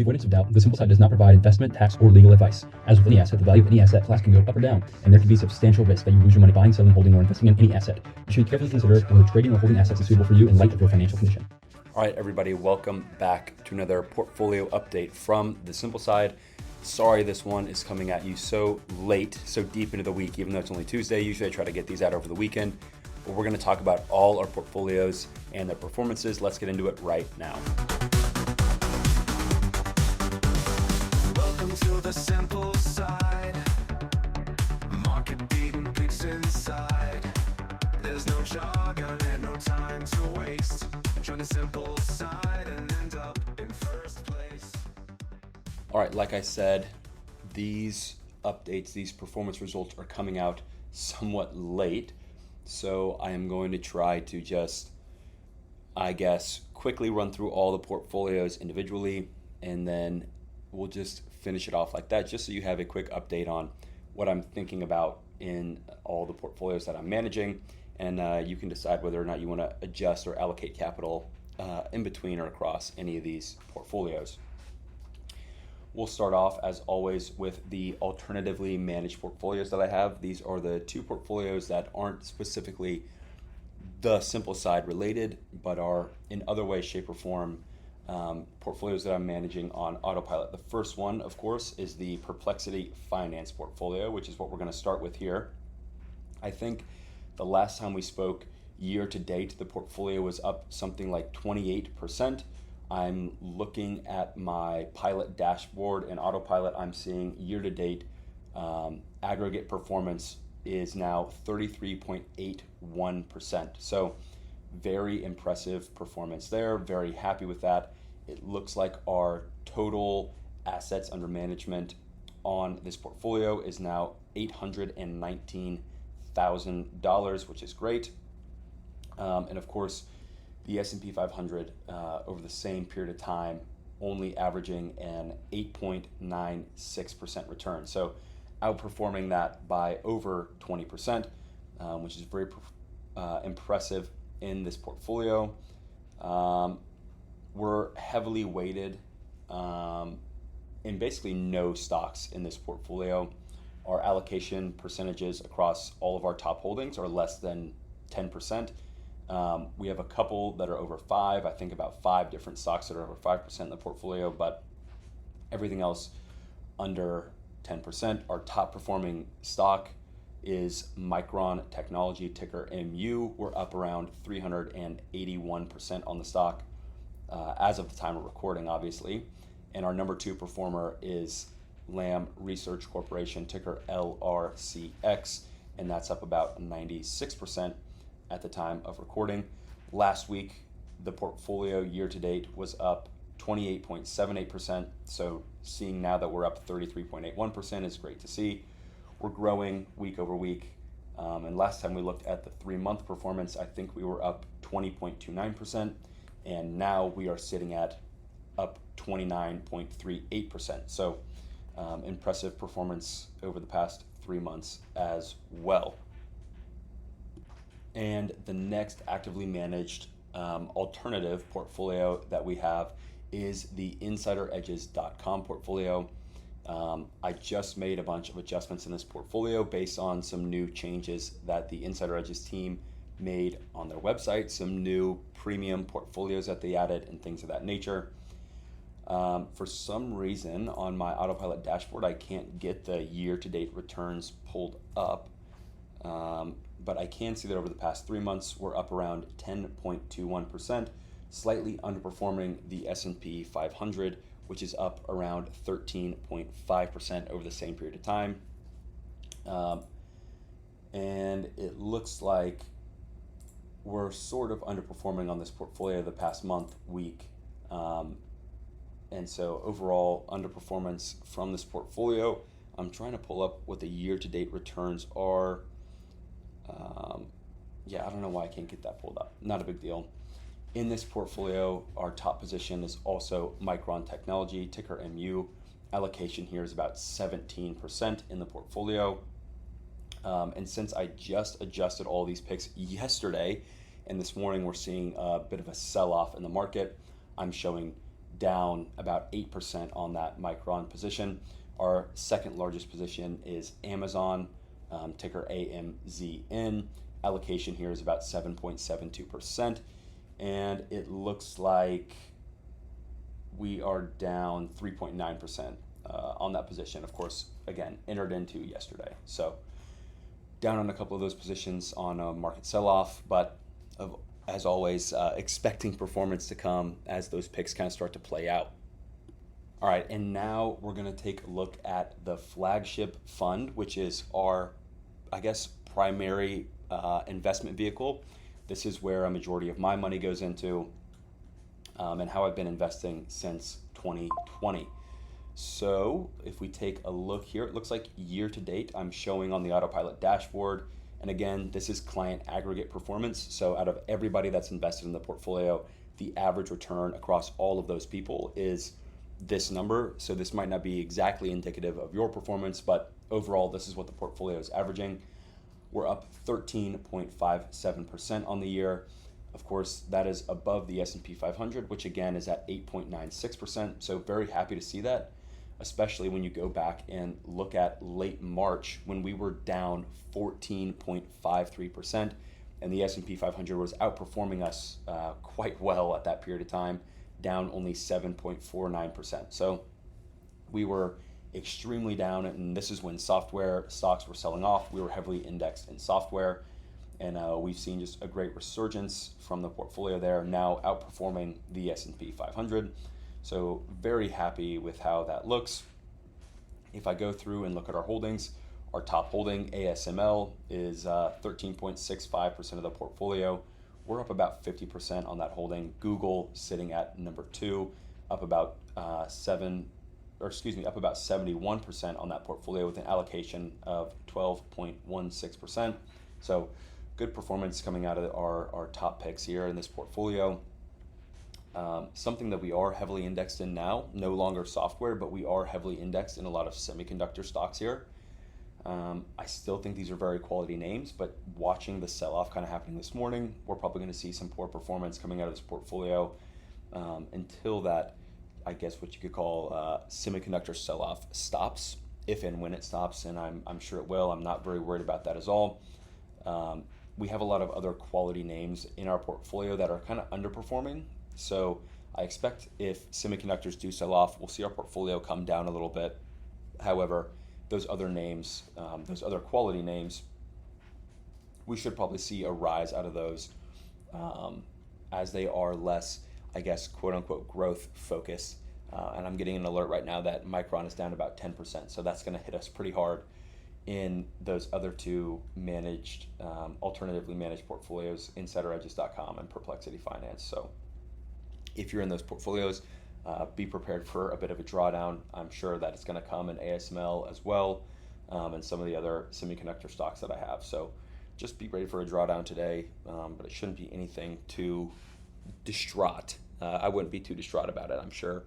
the avoidance of doubt, the Simple Side does not provide investment, tax, or legal advice. As with any asset, the value of any asset class can go up or down, and there can be substantial risk that you lose your money buying, selling, holding, or investing in any asset. You should carefully consider whether trading or holding assets is suitable for you in light of your financial condition. All right, everybody, welcome back to another portfolio update from the Simple Side. Sorry this one is coming at you so late, so deep into the week, even though it's only Tuesday. Usually I try to get these out over the weekend, but we're going to talk about all our portfolios and their performances. Let's get into it right now. Welcome to the Simple Side. Market beating picks inside. There's no jargon and no time to waste. Join the Simple Side and end up in first place. All right, like I said, these updates, these performance results are coming out somewhat late. So I am going to try to just, quickly run through all the portfolios individually, and then we'll just finish it off like that, just so you have a quick update on what I'm thinking about in all the portfolios that I'm managing, and you can decide whether or not you want to adjust or allocate capital in between or across any of these portfolios. We'll start off, as always, with the alternatively managed portfolios that I have. These are the two portfolios that aren't specifically the Simple Side related, but are in other ways, shape, or form portfolios that I'm managing on Autopilot. The first one, of course, is the Perplexity Finance portfolio, which is what we're going to start with here. I think the last time we spoke, year to date, the portfolio was up something like 28%. I'm looking at my pilot dashboard and Autopilot. I'm seeing year to date aggregate performance is now 33.81%. So very impressive performance there. Very happy with that. It looks like our total assets under management on this portfolio is now $819,000, which is great. And of course, the S&P 500 over the same period of time only averaging an 8.96% return. So outperforming that by over 20%, which is very impressive in this portfolio. We're heavily weighted in basically no stocks in this portfolio. Our allocation percentages across all of our top holdings are less than 10%. We have a couple that are over 5. I think about 5 different stocks that are over 5% in the portfolio, but everything else under 10%. Our top performing stock is Micron Technology, ticker MU. We're up around 381% on the stock as of the time of recording, obviously. And our number 2 performer is Lam Research Corporation, ticker LRCX, and that's up about 96% at the time of recording. Last week, the portfolio year to date was up 28.78%. So seeing now that we're up 33.81% is great to see. We're growing week over week. And last time we looked at the 3-month performance, I think we were up 20.29%. And now we are sitting at up 29.38%. So impressive performance over the past 3 months as well. And the next actively managed alternative portfolio that we have is the InsiderEdges.com portfolio. I just made a bunch of adjustments in this portfolio based on some new changes that the Insider Edges team made on their website, some new premium portfolios that they added and things of that nature. For some reason on my Autopilot dashboard, I can't get the year-to-date returns pulled up. But I can see that over the past 3 months, we're up around 10.21%, slightly underperforming the S&P 500, which is up around 13.5% over the same period of time. And it looks like we're sort of underperforming on this portfolio the past month, week. And so overall underperformance from this portfolio. I'm trying to pull up what the year-to-date returns are. I don't know why I can't get that pulled up. Not a big deal. In this portfolio, our top position is also Micron Technology, ticker MU. Allocation here is about 17% in the portfolio. And since I just adjusted all these picks yesterday, and this morning we're seeing a bit of a sell-off in the market, I'm showing down about 8% on that Micron position. Our second largest position is Amazon, ticker AMZN. Allocation here is about 7.72%. And it looks like we are down 3.9% on that position. Of course, again, entered into yesterday. So down on a couple of those positions on a market sell-off, but as always, expecting performance to come as those picks kind of start to play out. All right, and now we're going to take a look at the flagship fund, which is our, I guess, primary investment vehicle. This is where a majority of my money goes into, and how I've been investing since 2020. So if we take a look here, it looks like year to date, I'm showing on the Autopilot dashboard. And again, this is client aggregate performance. So out of everybody that's invested in the portfolio, the average return across all of those people is this number. So this might not be exactly indicative of your performance, but overall, this is what the portfolio is averaging. We're up 13.57% on the year. Of course, that is above the S&P 500, which again is at 8.96%. So very happy to see that, especially when you go back and look at late March when we were down 14.53%, and the S&P 500 was outperforming us quite well at that period of time, down only 7.49%. So we were extremely down, and this is when software stocks were selling off. We were heavily indexed in software, and we've seen just a great resurgence from the portfolio there, now outperforming the S&P 500. So very happy with how that looks. If I go through and look at our holdings, our top holding, ASML, is 13.65% of the portfolio. We're up about 50% on that holding. Google sitting at number 2, up about up about 71% on that portfolio with an allocation of 12.16%. So good performance coming out of our top picks here in this portfolio. Something that we are heavily indexed in now, no longer software, but we are heavily indexed in a lot of semiconductor stocks here. I still think these are very quality names, but watching the sell-off kind of happening this morning, we're probably going to see some poor performance coming out of this portfolio until that, I guess what you could call semiconductor sell-off stops, if and when it stops, and I'm sure it will. I'm not very worried about that at all. We have a lot of other quality names in our portfolio that are kind of underperforming. So I expect if semiconductors do sell off, we'll see our portfolio come down a little bit. However, those other names, those other quality names, we should probably see a rise out of those as they are less, I guess, quote unquote, growth focused. And I'm getting an alert right now that Micron is down about 10%. So that's going to hit us pretty hard in those other two managed, alternatively managed portfolios, InsiderEdges.com and Perplexity Finance. So if you're in those portfolios, be prepared for a bit of a drawdown. I'm sure that it's going to come in ASML as well, and some of the other semiconductor stocks that I have. So just be ready for a drawdown today, but it shouldn't be anything too distraught. I wouldn't be too distraught about it. I'm sure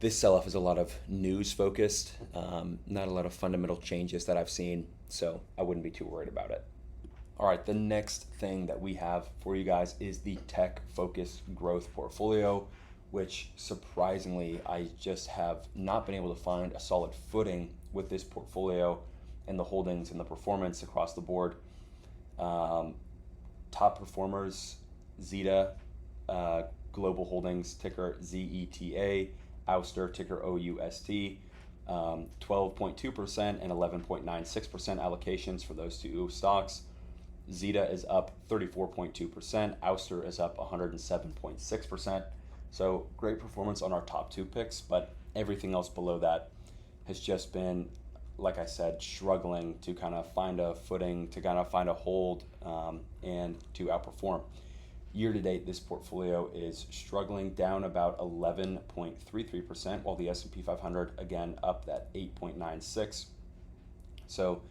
this sell-off is a lot of news focused, not a lot of fundamental changes that I've seen, so I wouldn't be too worried about it. All right, the next thing that we have for you guys is the tech-focused growth portfolio, which surprisingly, I just have not been able to find a solid footing with this portfolio and the holdings and the performance across the board. Top performers, Zeta, Global Holdings, ticker ZETA, Ouster, ticker OUST, 12.2% and 11.96% allocations for those two stocks. Zeta is up 34.2%. Ouster is up 107.6%. So great performance on our top two picks, but everything else below that has just been, like I said, struggling to kind of find a footing, to kind of find a hold, and to outperform. Year to date, this portfolio is struggling, down about 11.33%, while the S&P 500, again, up that 8.96. So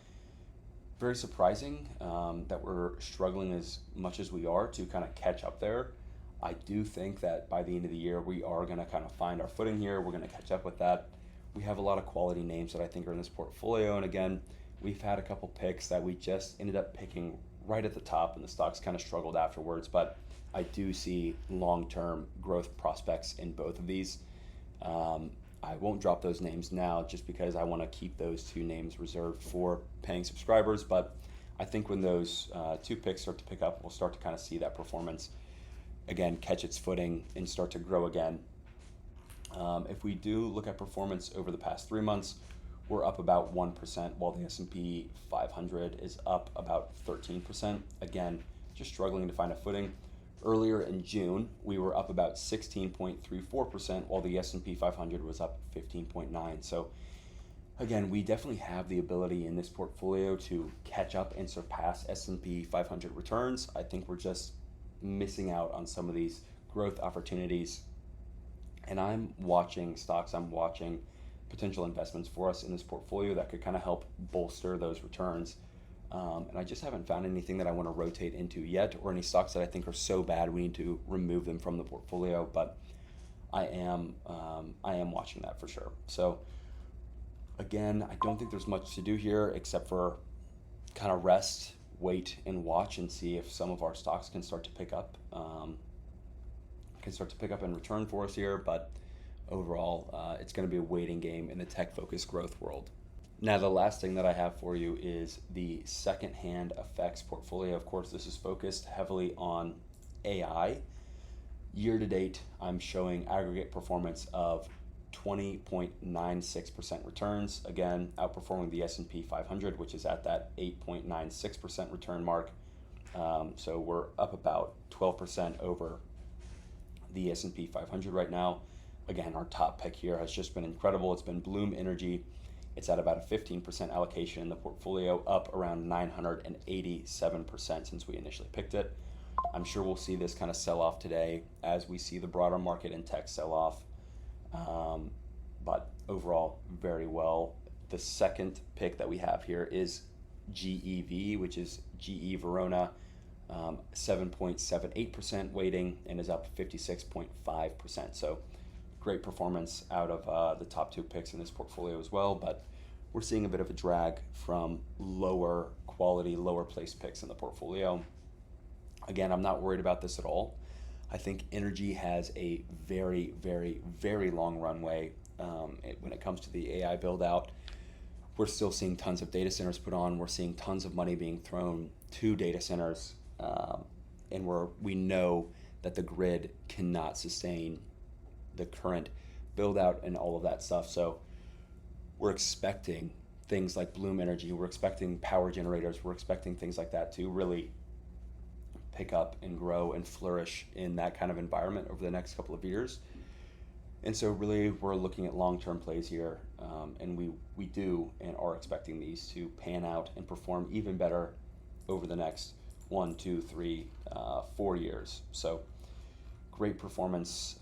very surprising that we're struggling as much as we are to kind of catch up there. I do think that by the end of the year, we are going to kind of find our footing here. We're going to catch up with that. We have a lot of quality names that I think are in this portfolio. And again, we've had a couple picks that we just ended up picking right at the top, and the stocks kind of struggled afterwards. But I do see long-term growth prospects in both of these. I won't drop those names now just because I want to keep those two names reserved for paying subscribers, but I think when those two picks start to pick up, we'll start to kind of see that performance again catch its footing and start to grow again. If we do look at performance over the past 3 months, we're up about 1%, while the S&P 500 is up about 13%. Again, just struggling to find a footing. Earlier in June, we were up about 16.34%, while the S&P 500 was up 15.9%. So again, we definitely have the ability in this portfolio to catch up and surpass S&P 500 returns. I think we're just missing out on some of these growth opportunities. And I'm watching stocks, I'm watching potential investments for us in this portfolio that could kind of help bolster those returns. And I just haven't found anything that I want to rotate into yet, or any stocks that I think are so bad we need to remove them from the portfolio. But I am watching that for sure. So again, I don't think there's much to do here except for kind of rest, wait, and watch and see if some of our stocks can start to pick up, and return for us here. But overall, it's going to be a waiting game in the tech-focused growth world. Now, the last thing that I have for you is the second-hand effects portfolio. Of course, this is focused heavily on AI. Year to date, I'm showing aggregate performance of 20.96% returns. Again, outperforming the S&P 500, which is at that 8.96% return mark. So we're up about 12% over the S&P 500 right now. Again, our top pick here has just been incredible. It's been Bloom Energy. It's at about a 15% allocation in the portfolio, up around 987% since we initially picked it. I'm sure we'll see this kind of sell off today as we see the broader market and tech sell off. But overall, very well. The second pick that we have here is GEV, which is GE Verona, 7.78% weighting, and is up 56.5%. So great performance out of the top two picks in this portfolio as well, but we're seeing a bit of a drag from lower quality, lower placed picks in the portfolio. Again, I'm not worried about this at all. I think energy has a very, very, very long runway when it comes to the AI build out. We're still seeing tons of data centers put on. We're seeing tons of money being thrown to data centers, and we know that the grid cannot sustain the current build out and all of that stuff. So we're expecting things like Bloom Energy, we're expecting power generators, we're expecting things like that to really pick up and grow and flourish in that kind of environment over the next couple of years. And so really we're looking at long-term plays here, and we do and are expecting these to pan out and perform even better over the next 1, 2, 3, 4 years. So great performance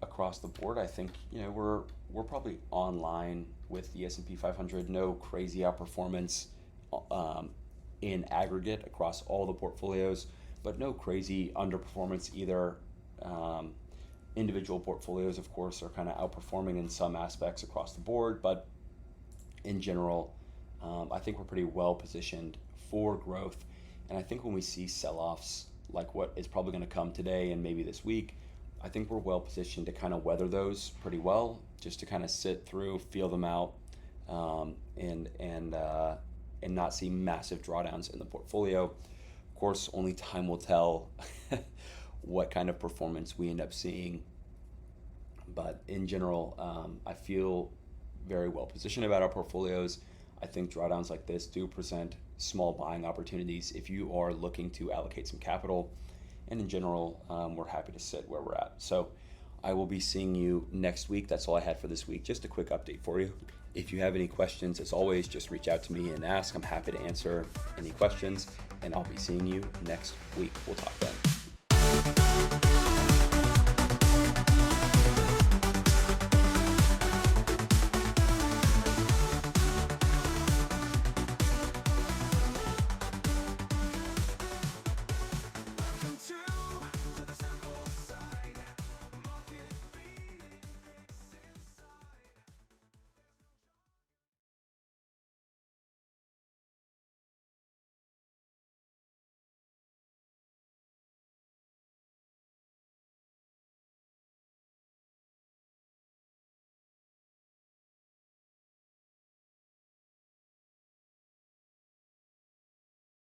across the board. I think we're probably online with the S&P 500. No crazy outperformance in aggregate across all the portfolios, but no crazy underperformance either. Individual portfolios, of course, are kind of outperforming in some aspects across the board, but in general, I think we're pretty well positioned for growth. And I think when we see sell-offs like what is probably going to come today and maybe this week, I think we're well positioned to kind of weather those pretty well, just to kind of sit through, feel them out, and not see massive drawdowns in the portfolio. Of course, only time will tell what kind of performance we end up seeing. But in general, I feel very well positioned about our portfolios. I think drawdowns like this do present small buying opportunities if you are looking to allocate some capital. And in general, we're happy to sit where we're at. So I will be seeing you next week. That's all I had for this week. Just a quick update for you. If you have any questions, as always, just reach out to me and ask. I'm happy to answer any questions, and I'll be seeing you next week. We'll talk then.